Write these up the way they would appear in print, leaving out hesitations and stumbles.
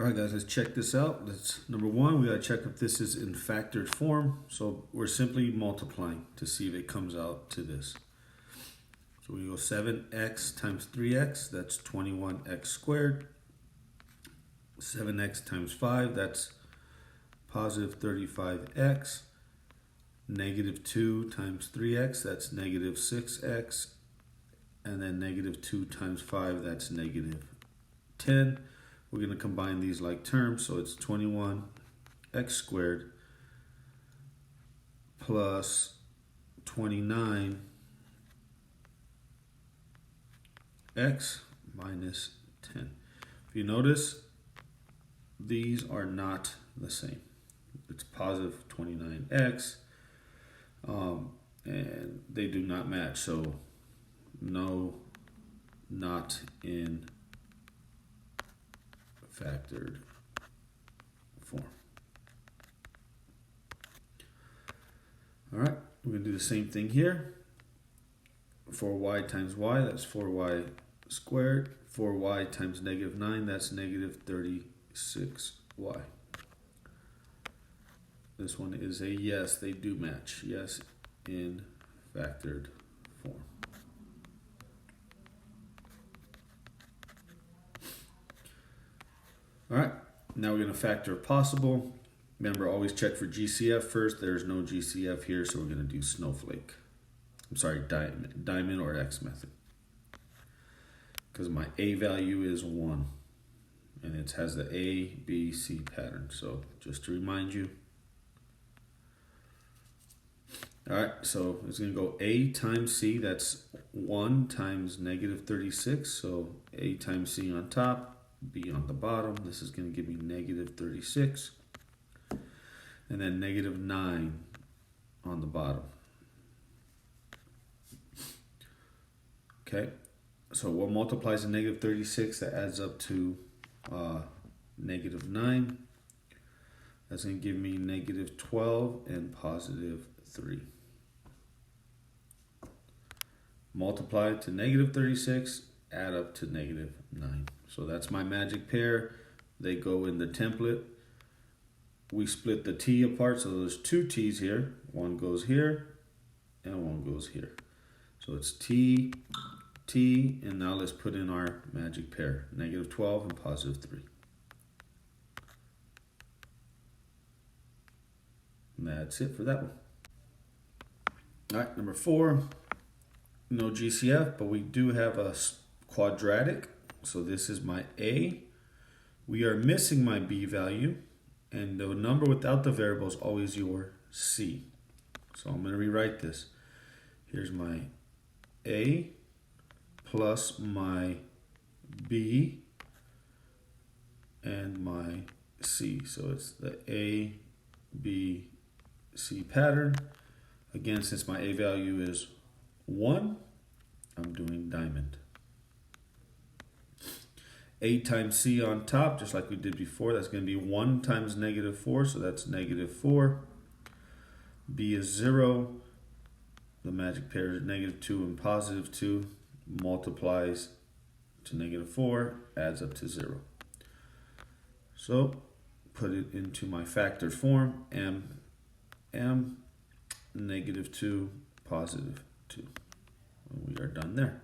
All right, guys, let's check this out. Number one, we got to check if this is in factored form. So we're simply multiplying to see if it comes out to this. So we go 7x times 3x, that's 21x squared. 7x times 5, that's positive 35x. Negative 2 times 3x, that's negative 6x. And then negative 2 times 5, that's negative 10. We're going to combine these like terms, so it's 21x squared plus 29x minus 10. If you notice, these are not the same. It's positive 29x, and they do not match, so no, not in factored form. All right, we're going to do the same thing here. 4y times y, that's 4y squared. 4y times negative 9, that's negative 36y. This one is a yes, they do match. Yes, in factored form. All right, now we're going to factor if possible. Remember, always check for GCF first. There's no GCF here, so we're going to do snowflake. I'm sorry, diamond or X method. Because my A value is 1, and it has the A, B, C pattern. So just to remind you. All right, so it's going to go A times C. That's 1 times negative 36. So A times C on top. B on the bottom. This is going to give me negative 36. And then negative 9 on the bottom. Okay, so what multiplies to negative 36? That adds up to negative 9. That's going to give me negative 12 and positive 3. Multiply to negative 36, add up to negative 9. So that's my magic pair. They go in the template. We split the t apart, so there's two t's here. One goes here, and one goes here. So it's t, t, and now let's put in our magic pair. Negative 12 and positive 3. And that's it for that one. All right, number 4, no GCF, but we do have a quadratic. So this is my A. We are missing my B value, and the number without the variable is always your C. So I'm going to rewrite this. Here's my A plus my B and my C. So it's the A, B, C pattern. Again, since my A value is 1, I'm doing diamond. A times C on top, just like we did before. That's going to be 1 times negative 4, so that's negative 4. B is 0. The magic pair is negative 2 and positive 2. Multiplies to negative 4, adds up to 0. So, put it into my factored form. M, negative 2, positive 2. And we are done there.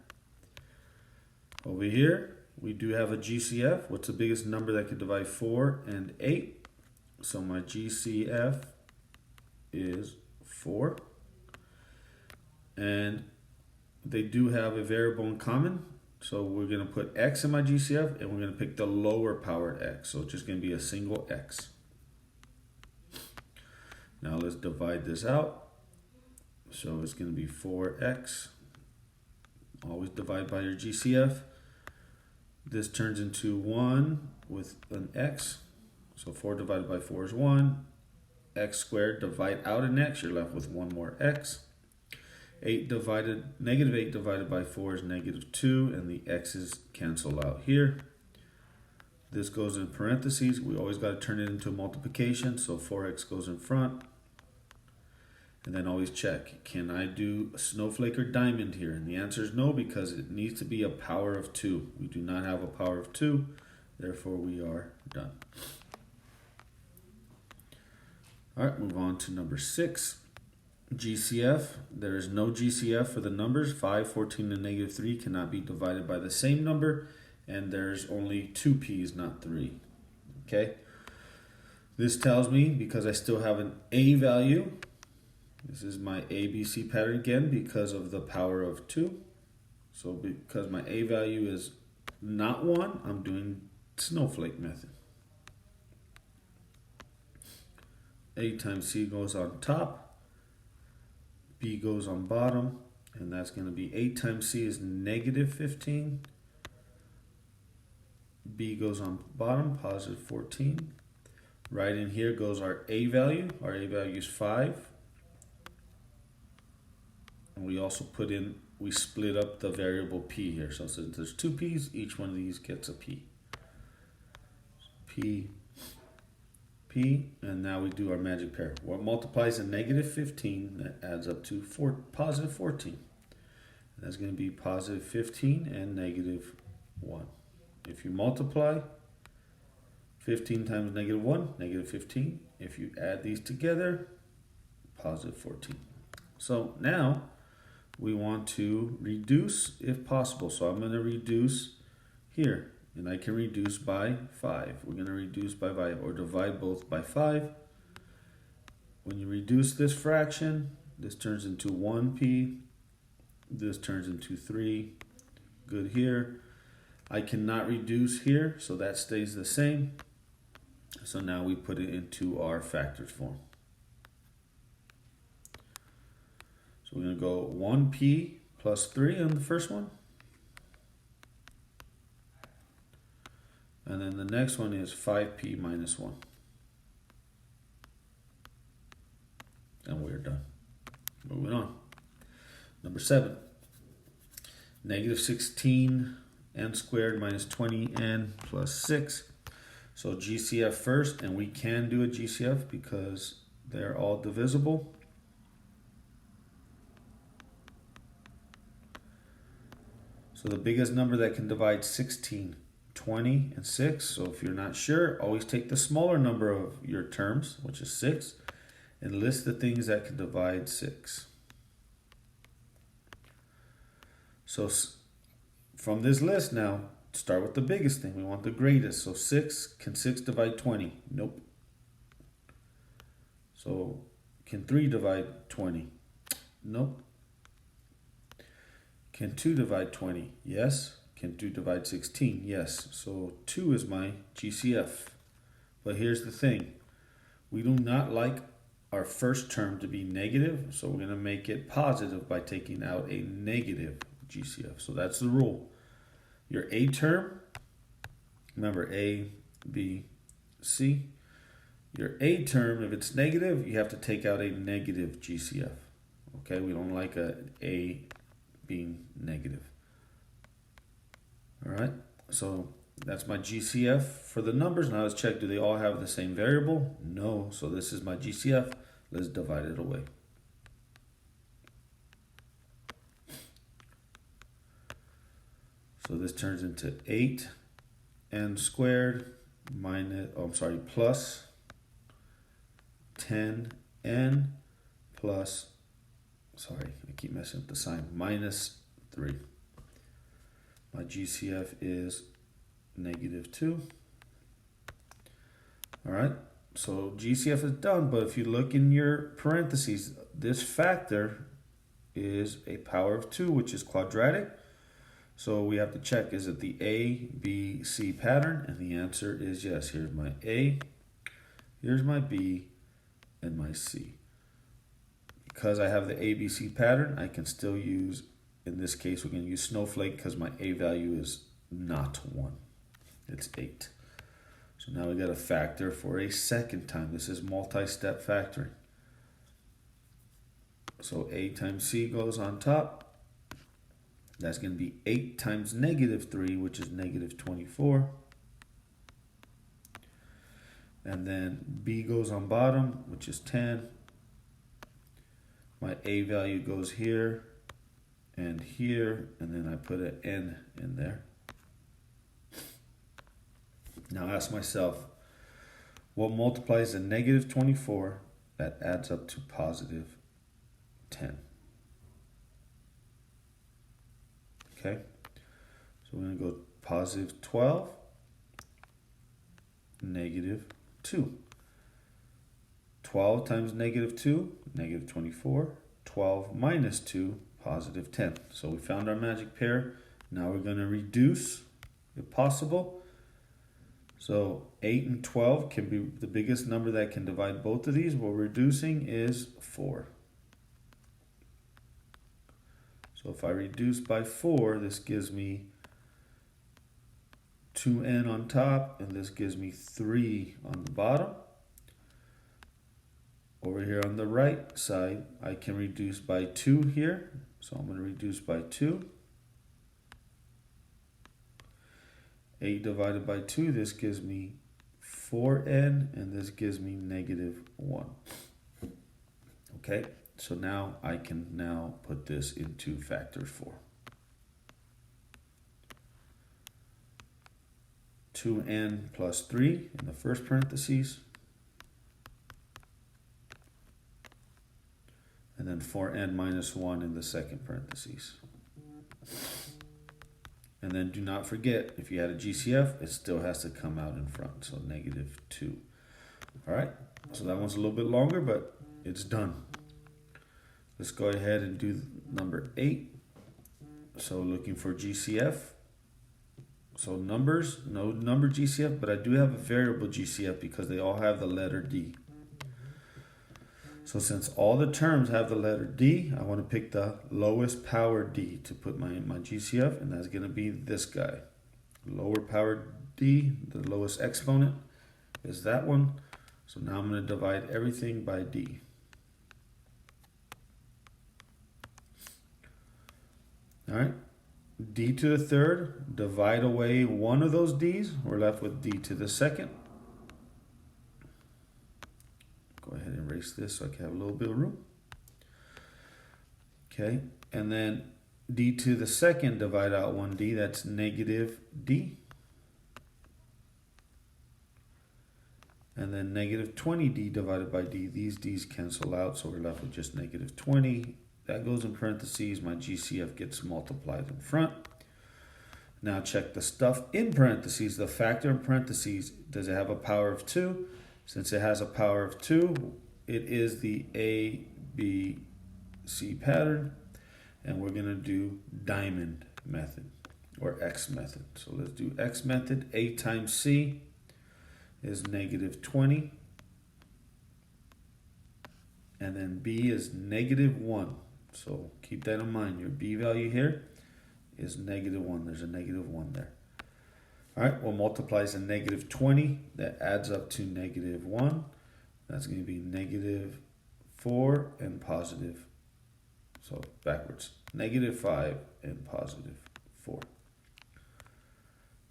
Over here, we do have a GCF. What's the biggest number that could divide 4 and 8? So my GCF is 4. And they do have a variable in common. So we're going to put x in my GCF, and we're going to pick the lower powered x. So it's just going to be a single x. Now let's divide this out. So it's going to be 4x. Always divide by your GCF. This turns into 1 with an x. So 4 divided by 4 is 1. X squared, divide out an x, you're left with 1 more x. Negative 8 divided by 4 is negative 2, and the x's cancel out here. This goes in parentheses. We always got to turn it into a multiplication, so 4x goes in front. And then always check, can I do a snowflake or diamond here? And the answer is no, because it needs to be a power of 2. We do not have a power of 2, therefore we are Done. All right, move on to number 6. GCF. There is no GCF for the numbers. 5, 14, and negative 3 cannot be divided by the same number. And there's only 2 p's, not 3. Okay? This tells me, because I still have an A value, this is my ABC pattern again because of the power of 2. So because my A value is not 1, I'm doing snowflake method. A times C goes on top, B goes on bottom, and that's going to be 8 times C is negative 15. B goes on bottom, positive 14. Right in here goes our A value. Our A value is 5. And we also we split up the variable P here. So since there's 2 P's, each one of these gets a P. P, P, and now we do our magic pair. What multiplies a negative 15, that adds up to positive 14. And that's going to be positive 15 and negative 1. If you multiply 15 times negative 1, negative 15. If you add these together, positive 14. So now we want to reduce if possible. So I'm going to reduce here. And I can reduce by 5. We're going to reduce by 5 or divide both by 5. When you reduce this fraction, this turns into 1p. This turns into 3. Good here. I cannot reduce here, so that stays the same. So now we put it into our factored form. So we're going to go 1p plus 3 on the first one. And then the next one is 5p minus 1. And we're done. Moving on. Number 7. Negative 16n squared minus 20n plus 6. So GCF first, and we can do a GCF because they're all divisible. So the biggest number that can divide 16, 20, and 6. So if you're not sure, always take the smaller number of your terms, which is 6, and list the things that can divide 6. So from this list now, start with the biggest thing. We want the greatest. So 6, can 6 divide 20? Nope. So can 3 divide 20? Nope. Can 2 divide 20? Yes. Can 2 divide 16? Yes. So 2 is my GCF. But here's the thing. We do not like our first term to be negative, so we're going to make it positive by taking out a negative GCF. So that's the rule. Your A term, remember A, B, C. Your A term, if it's negative, you have to take out a negative GCF. Okay, we don't like A being negative. All right, so that's my GCF for the numbers. Now let's check, do they all have the same variable? No, so this is my GCF. Let's divide it away. So this turns into 8n squared plus 10n plus, sorry, I keep messing up the sign, minus 3. My GCF is negative 2. All right, so GCF is done, but if you look in your parentheses, this factor is a power of 2, which is quadratic. So we have to check, is it the A, B, C pattern? And the answer is yes. Here's my A, here's my B, and my C. Because I have the A, B, C pattern, I can still use, in this case, we're going to use snowflake because my A value is not 1. It's 8. So now we got a factor for a second time. This is multi-step factoring. So A times C goes on top. That's going to be 8 times negative 3, which is negative 24. And then B goes on bottom, which is 10. My A value goes here and here, and then I put an N in there. Now ask myself, what multiplies a negative 24 that adds up to positive 10? Okay, so we're going to go positive 12, negative 2. 12 times negative 2, negative 24. 12 minus 2, positive 10. So we found our magic pair. Now we're going to reduce, if possible. So 8 and 12 can be the biggest number that can divide both of these. What we're reducing is 4. So if I reduce by 4, this gives me 2n on top, and this gives me 3 on the bottom. Over here on the right side, I can reduce by 2 here. So I'm going to reduce by 2. 8 divided by 2, this gives me 4n, and this gives me negative 1. Okay, so now I can now put this into factors form. 2n plus 3 in the first parentheses, and then 4n minus 1 in the second parentheses. And then do not forget, if you had a GCF, it still has to come out in front, so negative 2. All right, so that one's a little bit longer, but it's done. Let's go ahead and do number 8. So looking for GCF. So numbers, no number GCF, but I do have a variable GCF because they all have the letter D. So since all the terms have the letter D, I want to pick the lowest power D to put my GCF, and that's going to be this guy. Lower power D, the lowest exponent, is that one. So now I'm going to divide everything by D. All right, D to the third, divide away one of those D's, we're left with D to the second. Go ahead and erase this so I can have a little bit of room. Okay, and then D to the second, divide out one D, that's negative D. And then negative 20D divided by D, these D's cancel out, so we're left with just negative 20. That goes in parentheses, my GCF gets multiplied in front. Now check the stuff in parentheses, the factor in parentheses, does it have a power of 2? Since it has a power of 2, it is the A, B, C pattern, and we're going to do diamond method or X method. So let's do X method. A times C is negative 20, and then B is negative 1. So keep that in mind. Your B value here is negative 1. There's a negative 1 there. All right, well, multiplies a negative 20. That adds up to negative 1. That's going to be negative 4 and positive. So backwards. Negative 5 and positive 4.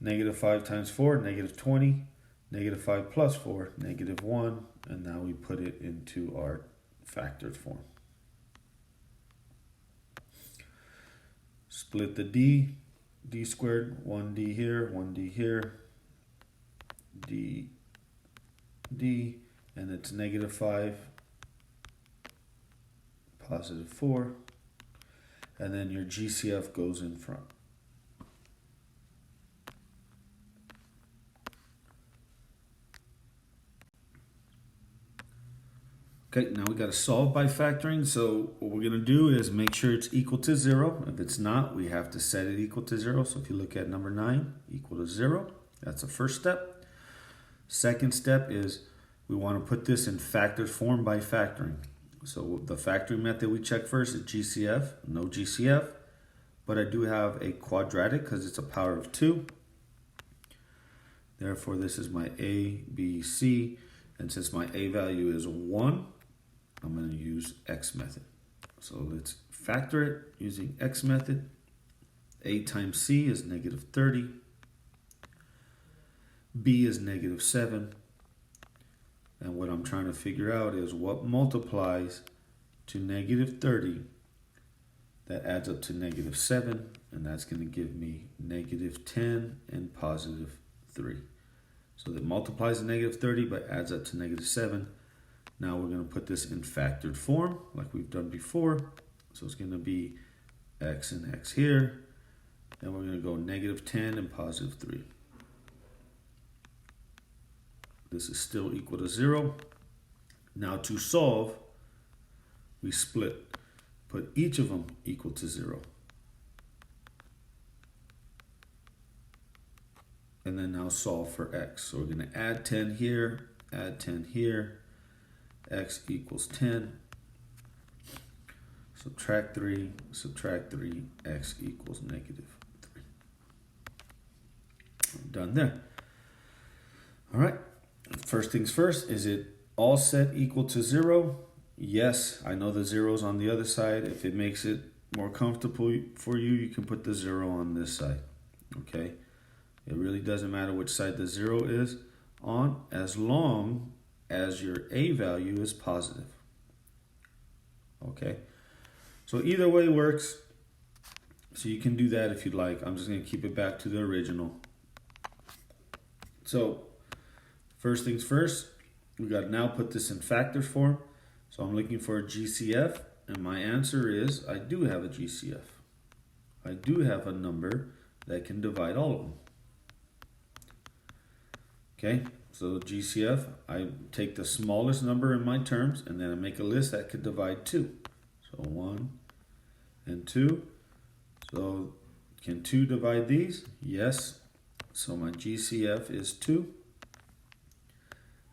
Negative 5 times 4, negative 20. Negative 5 plus 4, negative 1. And now we put it into our factored form. Split the D. D squared, 1D here, 1D here, D, D, and it's negative 5, positive 4, and then your GCF goes in front. Okay, now we got to solve by factoring. So what we're going to do is make sure it's equal to 0. If it's not, we have to set it equal to 0. So if you look at number 9, equal to 0. That's the first step. Second step is we want to put this in factored form by factoring. So the factoring method we check first is GCF, no GCF. But I do have a quadratic because it's a power of 2. Therefore, this is my A, B, C. And since my A value is 1, I'm going to use X method. So let's factor it using X method. A times C is negative 30. B is negative 7. And what I'm trying to figure out is what multiplies to negative 30 that adds up to negative 7. And that's going to give me negative 10 and positive 3. So that multiplies the negative 30 but adds up to negative 7. Now we're going to put this in factored form like we've done before. So it's going to be x and x here. And we're going to go negative 10 and positive 3. This is still equal to 0. Now to solve, we split. Put each of them equal to 0. And then now solve for x. So we're going to add 10 here, add 10 here. X equals 10. Subtract 3, x equals negative 3. I'm done there. All right. First things first, is it all set equal to 0? Yes, I know the 0's on the other side. If it makes it more comfortable for you, you can put the 0 on this side. Okay? It really doesn't matter which side the 0 is on, as long as your a value is positive. Okay? So either way works. So you can do that if you'd like. I'm just going to keep it back to the original. So first things first, we got to now put this in factor form. So I'm looking for a GCF, and my answer is I do have a GCF. I do have a number that can divide all of them. Okay, so GCF, I take the smallest number in my terms, and then I make a list that could divide 2. So 1 and 2. So can 2 divide these? Yes. So my GCF is 2.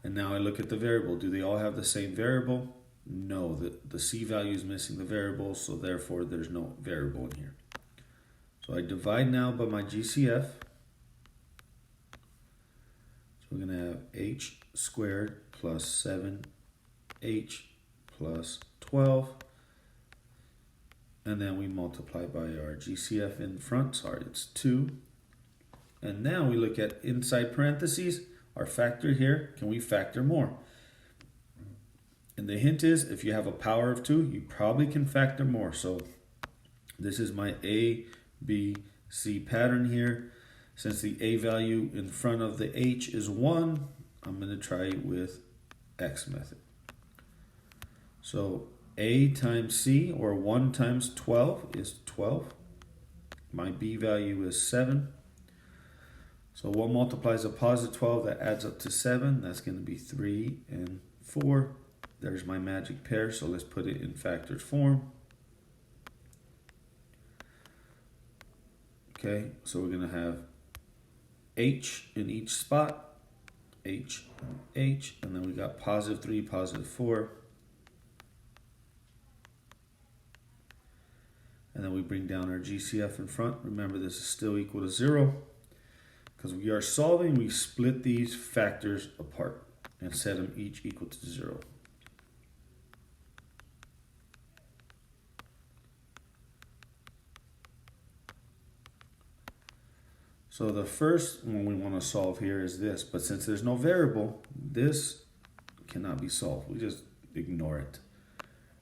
And now I look at the variable. Do they all have the same variable? No, the C value is missing the variable, so therefore there's no variable in here. So I divide now by my GCF. So we're going to have h squared plus 7h plus 12. And then we multiply by our GCF in front. Sorry, it's 2. And now we look at inside parentheses, our factor here. Can we factor more? And the hint is, if you have a power of 2, you probably can factor more. So this is my A, B, C pattern here. Since the A value in front of the H is 1, I'm going to try with X method. So A times C, or 1 times 12, is 12. My B value is 7. So 1 multiplies a positive 12, that adds up to 7. That's going to be 3 and 4. There's my magic pair, so let's put it in factored form. Okay, so we're going to have H in each spot, H and H, and then we got positive 3, positive 4. And then we bring down our GCF in front. Remember, this is still equal to 0. Because we are solving, we split these factors apart and set them each equal to 0. So the first one we want to solve here is this, but since there's no variable, this cannot be solved. We just ignore it.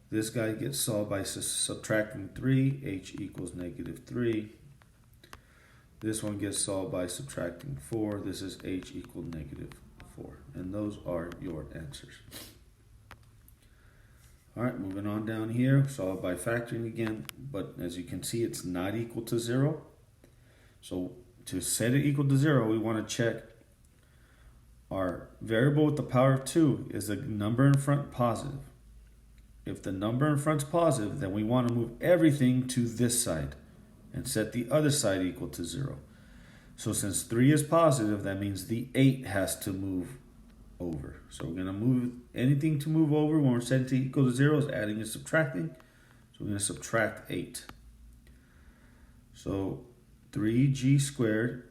This guy gets solved by subtracting 3, h equals negative 3. This one gets solved by subtracting 4. This is h equals negative 4. And those are your answers. All right, moving on down here, solve by factoring again, but as you can see, it's not equal to 0. So to set it equal to 0, we want to check our variable with the power of 2 is the number in front positive. If the number in front's positive, then we want to move everything to this side and set the other side equal to 0. So since 3 is positive, that means the 8 has to move over. So we're going to move anything to move over when we're setting it equal to 0 is adding and subtracting. So we're going to subtract 8. So 3g squared,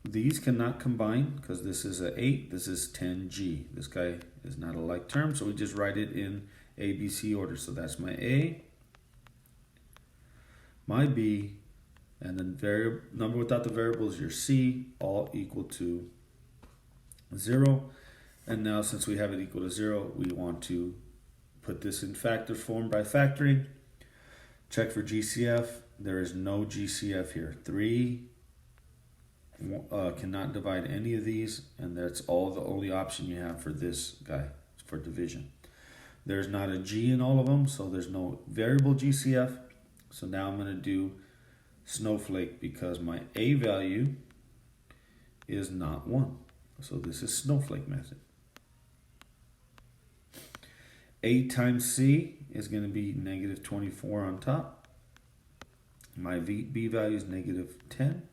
these cannot combine because this is an 8, this is 10g. This guy is not a like term, so we just write it in A, B, C order. So that's my A, my B, and then number without the variable is your C, all equal to 0. And now since we have it equal to 0, we want to put this in factor form by factoring. Check for GCF. There is no GCF here. 3 cannot divide any of these, and that's all the only option you have for this guy for division. There's not a G in all of them, so there's no variable GCF. So now I'm going to do snowflake because my A value is not 1. So this is snowflake method. A times C is going to be negative 24 on top. My B value is negative 10.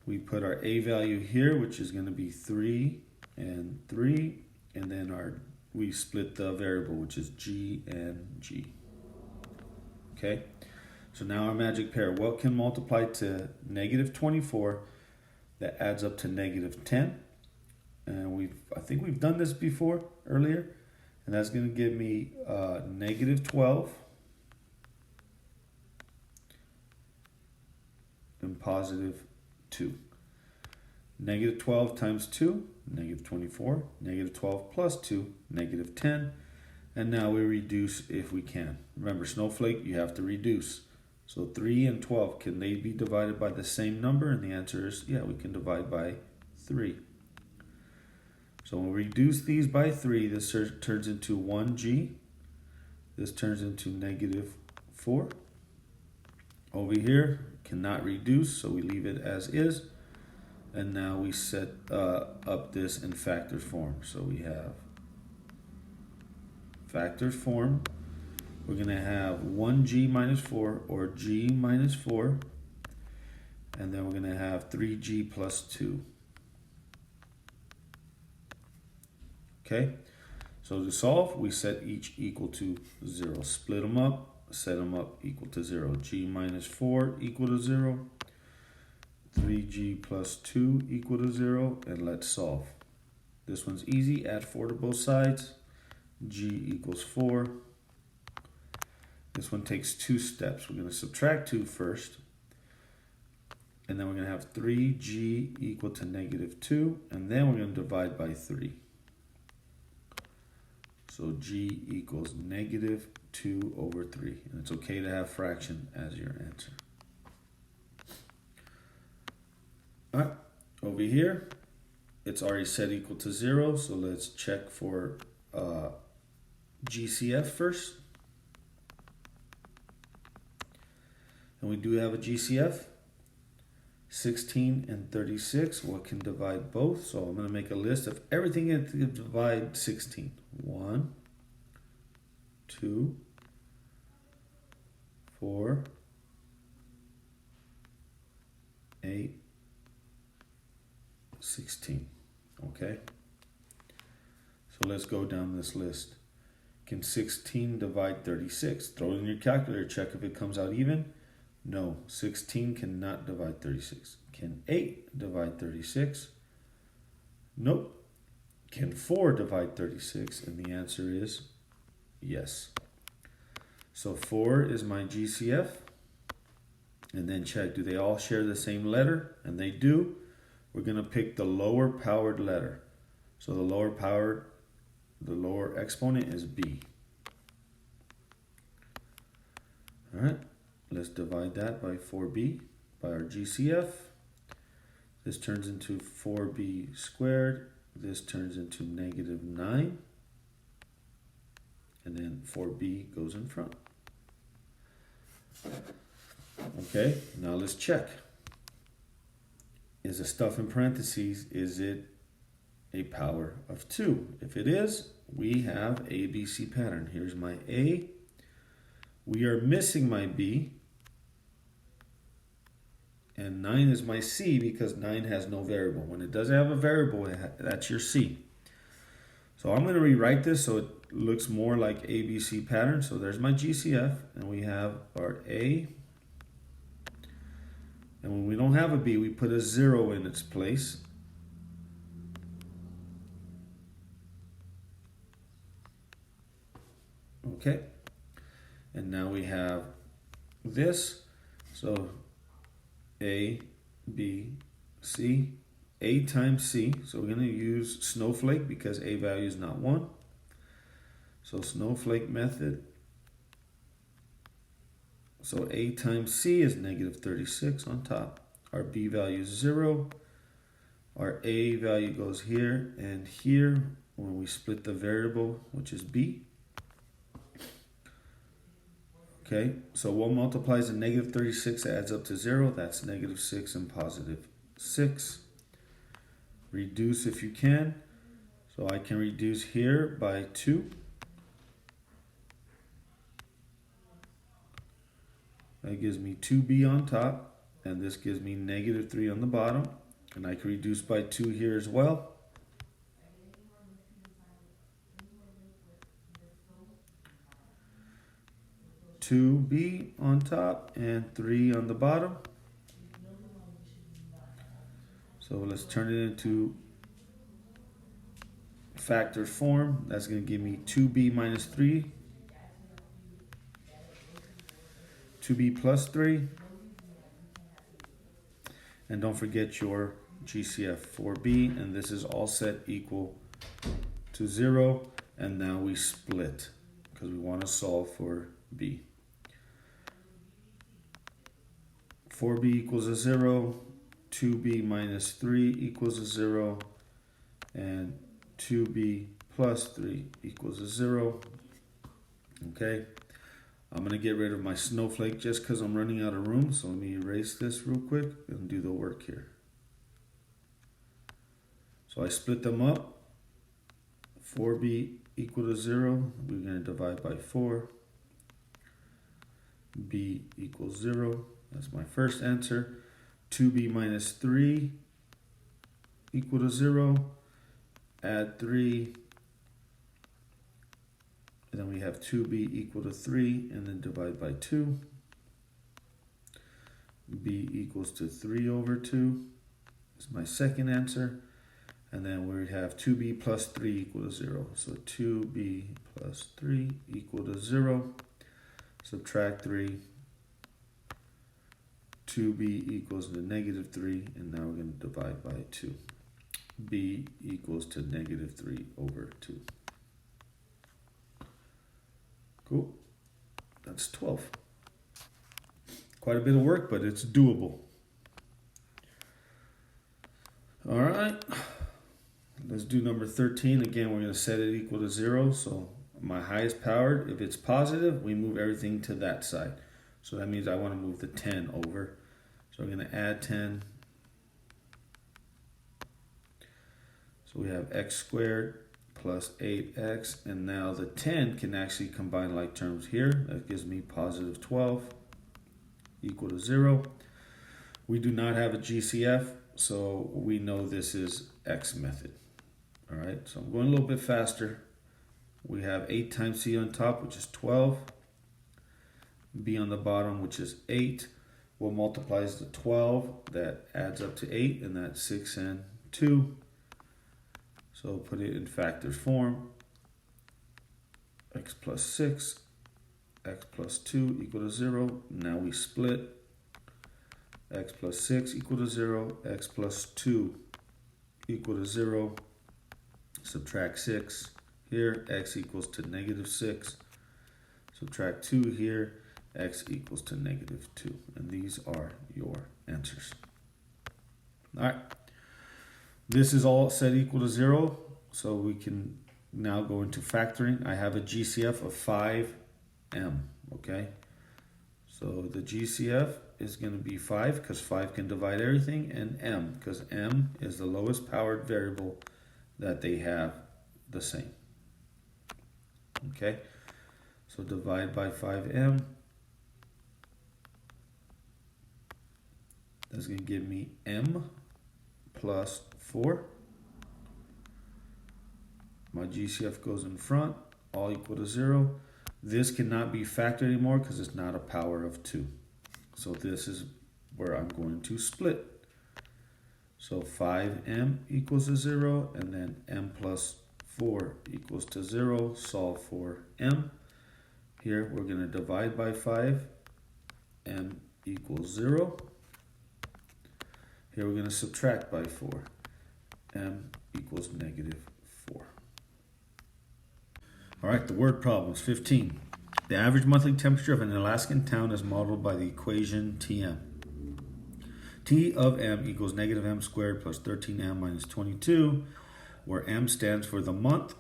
We put our A value here, which is going to be 3 and 3. And then we split the variable, which is G and G. Okay, so now our magic pair. What can multiply to negative 24 that adds up to negative 10? And I think we've done this before earlier. And that's going to give me negative 12 and positive 2. Negative 12 times 2, negative 24. Negative 12 plus 2, negative 10. And now we reduce if we can. Remember, snowflake, you have to reduce. So 3 and 12, can they be divided by the same number? And the answer is, yeah, we can divide by 3. So when we reduce these by 3, this turns into 1G. This turns into negative 4. Over here, cannot reduce, so we leave it as is. And now we set up this in factor form. So we have factor form. We're going to have 1G minus 4 or G minus 4. And then we're going to have 3G plus 2. Okay, so to solve, we set each equal to 0. Split them up, set them up equal to 0. G minus 4 equal to 0. 3G plus 2 equal to 0, and let's solve. This one's easy. Add 4 to both sides. G equals 4. This one takes 2 steps. We're going to subtract 2 first, and then we're going to have 3G equal to negative 2, and then we're going to divide by 3. So G equals negative 2 over 3. And it's okay to have fraction as your answer. All right, over here, it's already set equal to 0. So let's check for GCF first. And we do have a GCF. 16 and 36, what can divide both? So I'm going to make a list of everything that can divide 16. 1, 2, 4, 8, 16. Okay? So let's go down this list. Can 16 divide 36? Throw it in your calculator, check if it comes out even. No, 16 cannot divide 36. Can 8 divide 36? Nope. Can 4 divide 36? And the answer is yes. So 4 is my GCF. And then check, do they all share the same letter? And they do. We're going to pick the lower powered letter. So the lower exponent is B. All right. Let's divide that by 4b, by our GCF. This turns into 4b squared. This turns into negative 9. And then 4b goes in front. Okay, now let's check. Is the stuff in parentheses, is it a power of 2? If it is, we have ABC pattern. Here's my A. We are missing my B. And 9 is my C because 9 has no variable. When it doesn't have a variable, that's your C. So I'm going to rewrite this so it looks more like ABC pattern. So there's my GCF, and we have our A. And when we don't have a B, we put a 0 in its place. Okay. And now we have this. So A, B, C, A times C. So we're going to use snowflake because A value is not 1. So snowflake method. So A times C is negative 36 on top. Our B value is 0. Our A value goes here and here when we split the variable, which is B. Okay, so what multiplies a negative 36 adds up to 0? That's negative 6 and positive 6. Reduce if you can. So I can reduce here by 2. That gives me 2b on top, and this gives me negative 3 on the bottom. And I can reduce by 2 here as well. Two b on top and 3 on the bottom. So let's turn it into factor form. That's going to give me 2b minus 3, 2b plus 3, and don't forget your GCF 4b, and this is all set equal to 0, and now we split because we want to solve for b. 4b equals a 0, 2b minus 3 equals a 0, and 2b plus 3 equals a 0. Okay, I'm going to get rid of my snowflake just because I'm running out of room, so let me erase this real quick and do the work here. So I split them up. 4b equal to 0, we're going to divide by 4. b equals 0. That's my first answer. 2b minus 3 equal to 0. Add 3. And then we have 2b equal to 3, and then divide by 2. b equals to 3 over 2. That's my second answer. And then we have 2b plus 3 equal to 0. So 2b plus 3 equal to 0. Subtract 3. 2b equals to negative 3, and now we're going to divide by 2. b equals to negative 3 over 2. Cool. That's 12. Quite a bit of work, but it's doable. All right. Let's do number 13. Again, we're going to set it equal to 0. So my highest powered, if it's positive, we move everything to that side. So that means I want to move the 10 over. So we're going to add 10. So we have x squared plus 8x. And now the 10 can actually combine like terms here. That gives me positive 12 equal to 0. We do not have a GCF, so we know this is X method. All right, so I'm going a little bit faster. We have 8 times C on top, which is 12. B on the bottom, which is 8. What multiplies to 12? That adds up to 8, and that's 6 and 2. So put it in factor form. X plus 6, x plus 2 equal to 0. Now we split. X plus 6 equal to 0. X plus 2 equal to 0. Subtract 6 here. X equals to negative 6. Subtract 2 here. X equals to negative 2. And these are your answers. All right. This is all set equal to 0. So we can now go into factoring. I have a GCF of 5m. Okay. So the GCF is going to be 5 because 5 can divide everything, and m because m is the lowest powered variable that they have the same. Okay. So divide by 5m. That's going to give me m plus 4. My GCF goes in front, all equal to 0. This cannot be factored anymore because it's not a power of 2. So this is where I'm going to split. So 5m equals to 0, and then m plus 4 equals to 0. Solve for m. Here we're going to divide by 5. M equals 0. Here we're going to subtract by 4. M equals negative 4. All right, the word problems. 15. The average monthly temperature of an Alaskan town is modeled by the equation Tm. T of m equals negative m squared plus 13m minus 22, where m stands for the month,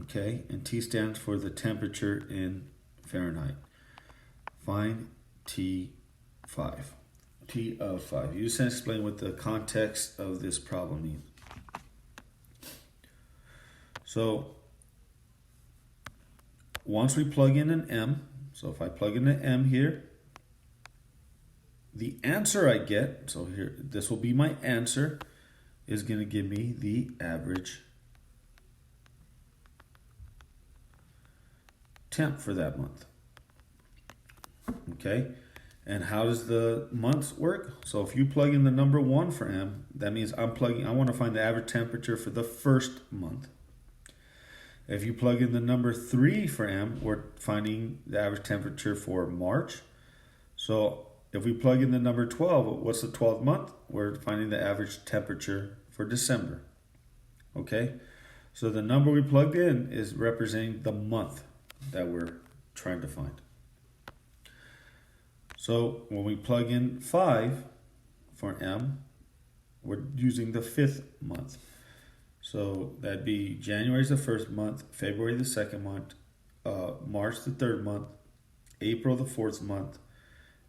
okay, and T stands for the temperature in Fahrenheit. Find T5. T of 5. You just explain what the context of this problem means. So once we plug in an m, so if I plug in an m here, the answer I get, so here, this will be my answer, is going to give me the average temp for that month. Okay, and how does the months work? So if you plug in the number 1 for m, that means I want to find the average temperature for the first month. If you plug in the number 3 for m, we're finding the average temperature for March. So if we plug in the number 12, what's the 12th month? We're finding the average temperature for December. Okay, so the number we plugged in is representing the month that we're trying to find. So when we plug in 5 for m, we're using the 5th month. So that'd be January is the 1st month, February the 2nd month, March the 3rd month, April the 4th month,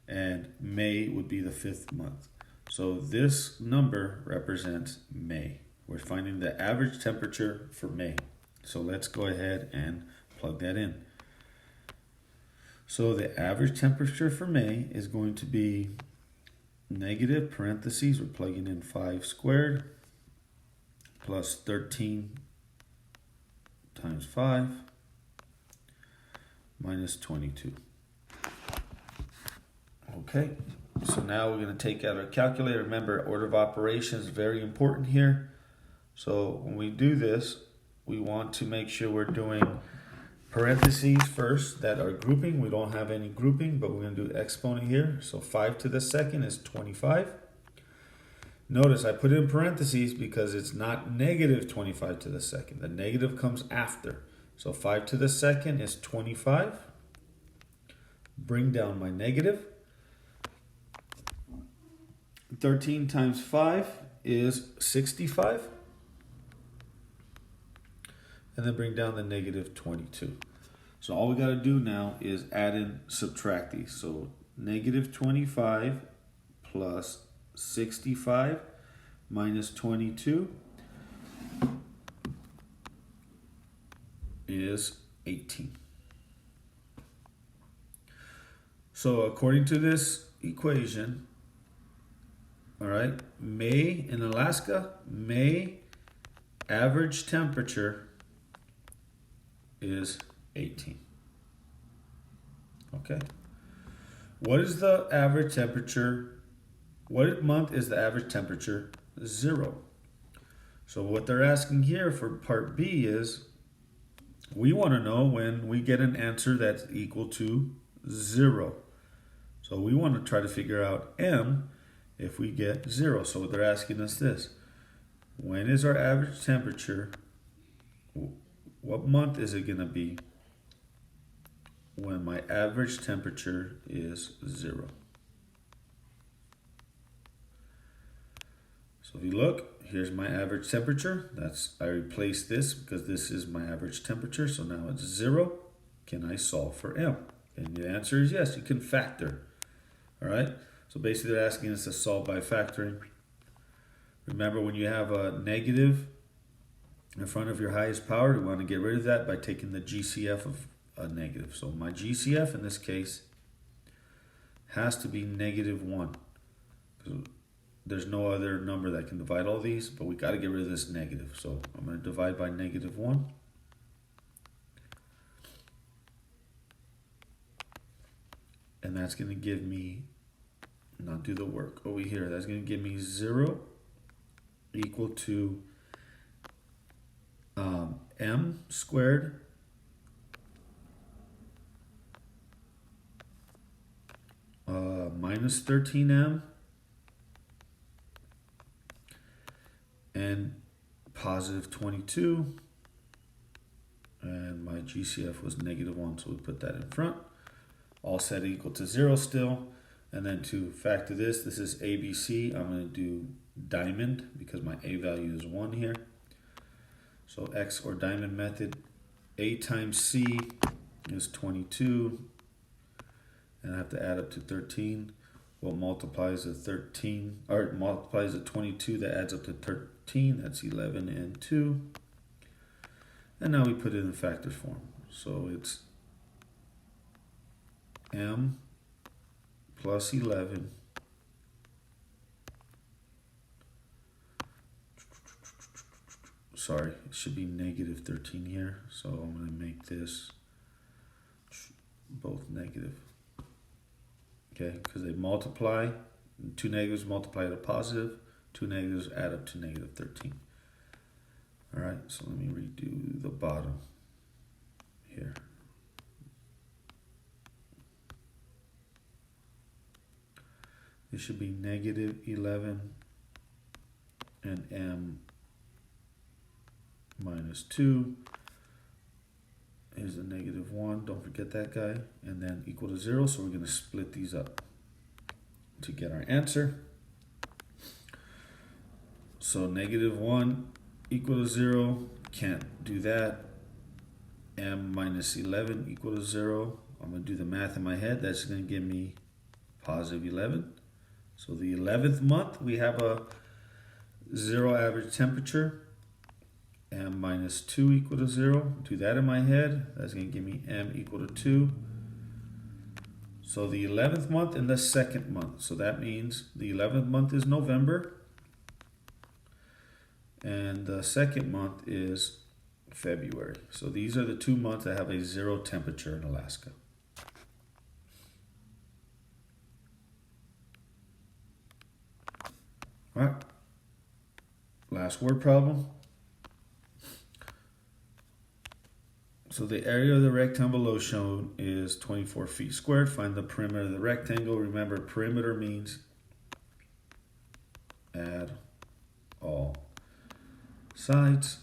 and May would be the 5th month. So this number represents May. We're finding the average temperature for May. So let's go ahead and plug that in. So the average temperature for May is going to be negative parentheses, we're plugging in 5 squared, plus 13 times 5 minus 22. Okay, so now we're going to take out our calculator. Remember, order of operations is very important here. So when we do this, we want to make sure we're doing parentheses first that are grouping. We don't have any grouping, but we're going to do exponent here. So 5 to the second is 25. Notice I put it in parentheses because it's not negative 25 to the second. The negative comes after. So 5 to the second is 25. Bring down my negative. 13 times 5 is 65. And then bring down the negative 22. So all we got to do now is add and subtract these. So negative 25 plus 65 minus 22 is 18. So according to this equation, all right, May in Alaska, May average temperature is 18. Okay. What is the average temperature? What month is the average temperature? 0. So what they're asking here for part B is, we want to know when we get an answer that's equal to 0. So we want to try to figure out m if we get 0. So they're asking us this. When is our average temperature? What month is it going to be when my average temperature is 0? So if you look, here's my average temperature. I replaced this because this is my average temperature. So now it's 0. Can I solve for m? And the answer is yes, you can factor. All right. So basically they're asking us to solve by factoring. Remember, when you have a negative in front of your highest power, you want to get rid of that by taking the GCF of a negative. So my GCF in this case has to be negative 1. There's no other number that can divide all these, but we got to get rid of this negative. So I'm going to divide by negative 1. And that's going to give me, not do the work over here, that's going to give me 0 equal to m squared minus 13m and positive 22, and my GCF was negative 1, so we put that in front. All set equal to 0 still. And then to factor this is ABC. I'm going to do diamond because my A value is 1 here. So X or diamond method, A times C is 22. And I have to add up to 13. What multiplies the 13, or multiplies the 22 that adds up to 13, that's 11 and 2. And now we put it in factors form. So it's M plus 11 sorry, it should be negative 13 here. So I'm going to make this both negative. Okay, because they multiply. Two negatives multiply to positive. Two negatives add up to negative 13. All right, so let me redo the bottom here. It should be negative 11 and M minus 2 is a negative 1. Don't forget that guy. And then equal to 0. So we're going to split these up to get our answer. So negative 1 equal to 0. Can't do that. M minus 11 equal to 0. I'm going to do the math in my head. That's going to give me positive 11. So the 11th month, we have a 0 average temperature. M minus 2 equal to 0. Do that in my head. That's going to give me M equal to 2. So the 11th month and the 2nd month. So that means the 11th month is November. And the 2nd month is February. So these are the 2 months that have a 0 temperature in Alaska. All right. Last word problem. So the area of the rectangle below shown is 24 feet squared. Find the perimeter of the rectangle. Remember, perimeter means add all sides.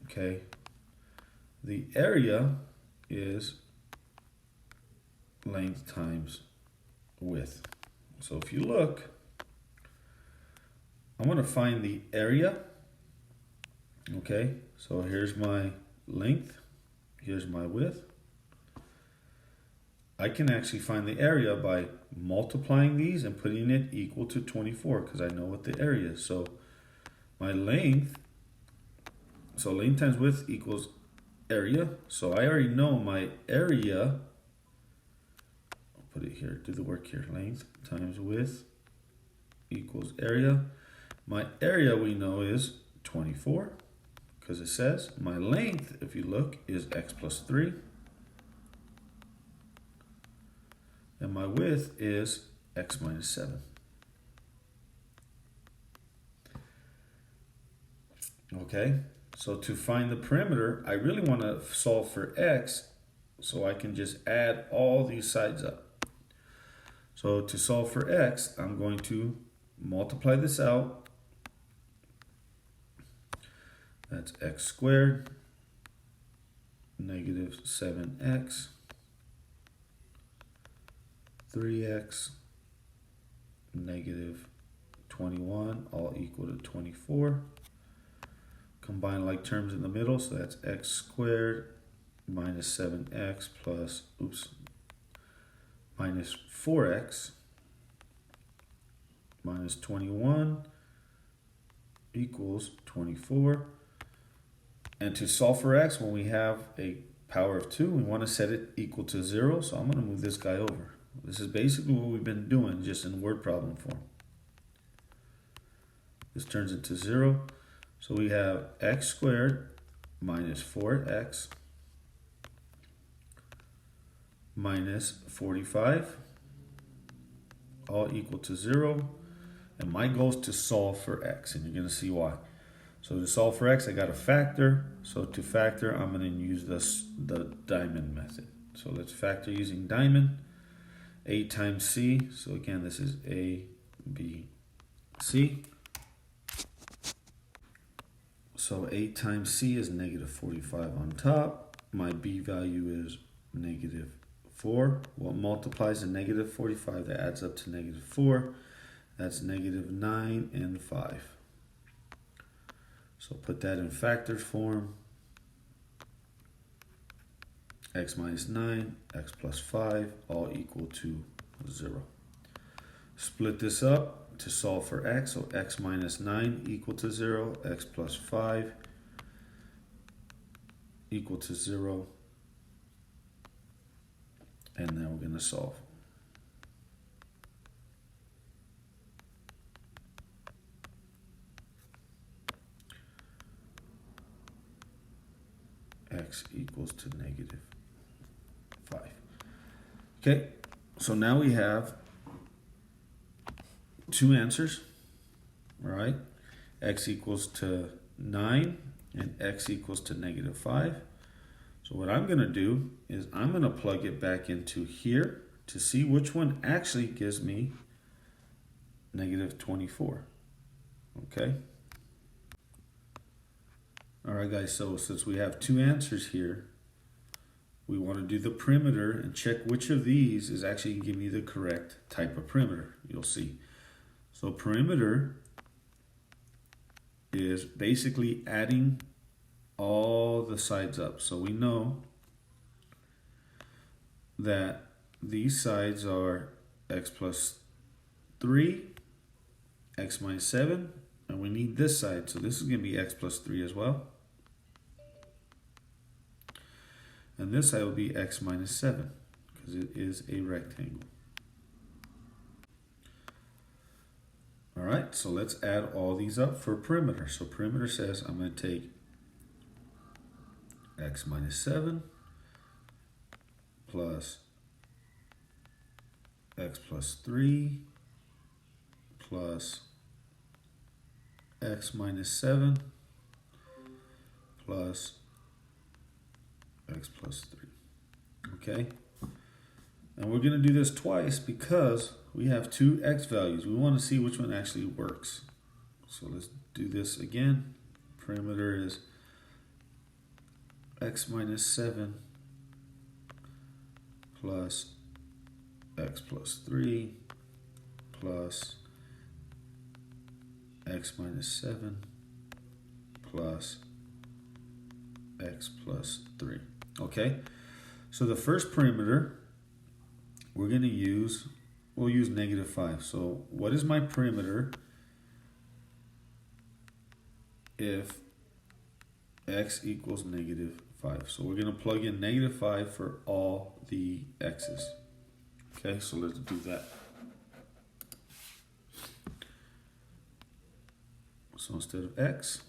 Okay. The area is length times width. So if you look, I'm going to find the area. Okay. So here's my length, here's my width. I can actually find the area by multiplying these and putting it equal to 24 because I know what the area is. So my length, so length times width equals area. So I already know my area. I'll put it here, do the work here. Length times width equals area. My area we know is 24. Because it says my length, if you look, is x plus 3. And my width is x minus 7. Okay, so to find the perimeter, I really want to solve for x, so I can just add all these sides up. So to solve for x, I'm going to multiply this out. That's x squared, negative 7x, 3x, negative 21, all equal to 24. Combine like terms in the middle, so that's x squared minus 7x plus, minus 4x minus 21 equals 24. And to solve for x, when we have a power of 2, we want to set it equal to 0. So I'm going to move this guy over. This is basically what we've been doing, just in word problem form. This turns into 0. So we have x squared minus 4x minus 45, all equal to 0. And my goal is to solve for x, and you're going to see why. So to solve for x, I got to factor. So to factor, I'm going to use the diamond method. So let's factor using diamond. A times C. So again, this is A, B, C. So A times C is negative 45 on top. My B value is negative 4. What multiplies a negative 45? That adds up to negative 4. That's negative 9 and 5. So put that in factors form. X minus 9, x plus 5, all equal to 0. Split this up to solve for x. So x minus 9 equal to 0, x plus 5 equal to 0. And now we're going to solve. X equals to negative 5. Okay, so now we have two answers, all right? X equals to 9 and x equals to negative 5. So what I'm going to do is I'm going to plug it back into here to see which one actually gives me negative 24, okay? All right, guys, so since we have two answers here, we want to do the perimeter and check which of these is actually going to give me the correct type of perimeter. You'll see. So perimeter is basically adding all the sides up. So we know that these sides are x plus 3, x minus 7, and we need this side. So this is going to be x plus 3 as well. And this side will be x minus 7 because it is a rectangle. All right, so let's add all these up for perimeter. So perimeter says I'm going to take x minus 7 plus x plus 3 plus x minus 7 plus x plus 3. Okay? And we're going to do this twice because we have two x values. We want to see which one actually works. So let's do this again. Perimeter is x minus 7 plus x plus 3 plus x minus 7 plus x plus 3. Okay, so the first perimeter we're going to use, we'll use negative 5. So what is my perimeter if x equals negative 5? So we're going to plug in negative 5 for all the x's. Okay, so let's do that. So instead of x,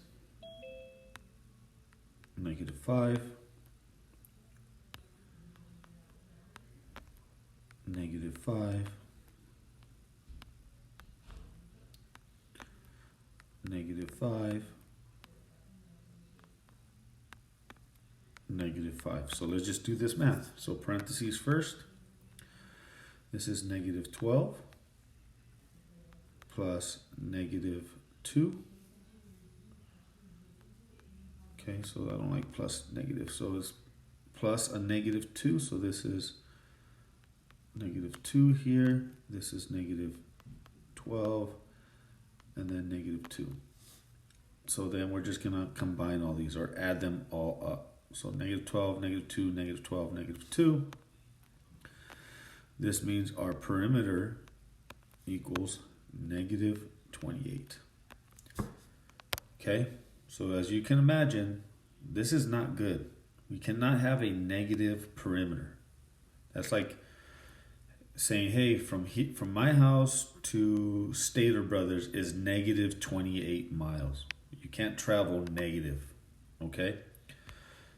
negative 5, negative 5, negative 5, negative 5. So let's just do this math. So parentheses first. This is negative 12 plus negative 2. Okay, so I don't like plus negative. So it's plus a negative 2. So this is negative 2 here. This is negative 12. And then negative 2. So then we're just going to combine all these or add them all up. So negative 12, negative 2, negative 12, negative 2. This means our perimeter equals negative 28. Okay, so as you can imagine, this is not good. We cannot have a negative perimeter. That's like saying, hey, from my house to Stater Brothers is negative 28 miles. You can't travel negative, okay?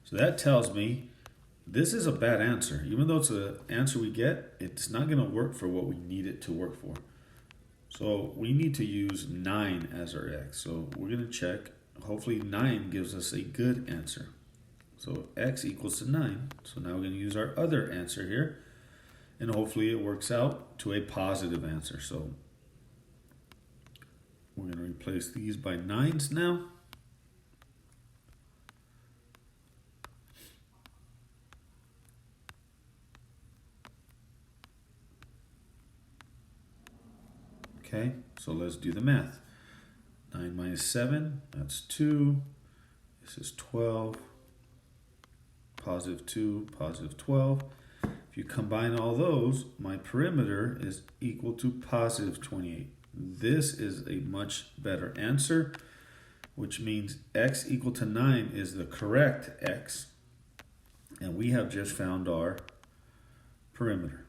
So that tells me this is a bad answer. Even though it's an answer we get, it's not going to work for what we need it to work for. So we need to use 9 as our x. So we're going to check. Hopefully 9 gives us a good answer. So x equals to 9. So now we're going to use our other answer here. And hopefully it works out to a positive answer. So we're going to replace these by 9s now. Okay, so let's do the math. 9 minus 7, that's 2. This is 12. Positive 2, positive 12. If you combine all those, my perimeter is equal to positive 28. This is a much better answer, which means x equal to 9 is the correct x. And we have just found our perimeter,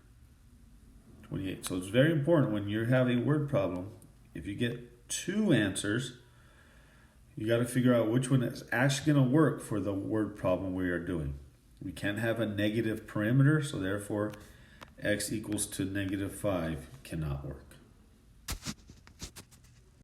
28. So it's very important when you have a word problem, if you get two answers, you got to figure out which one is actually going to work for the word problem we are doing. We can't have a negative perimeter, so therefore x equals to -5 cannot work.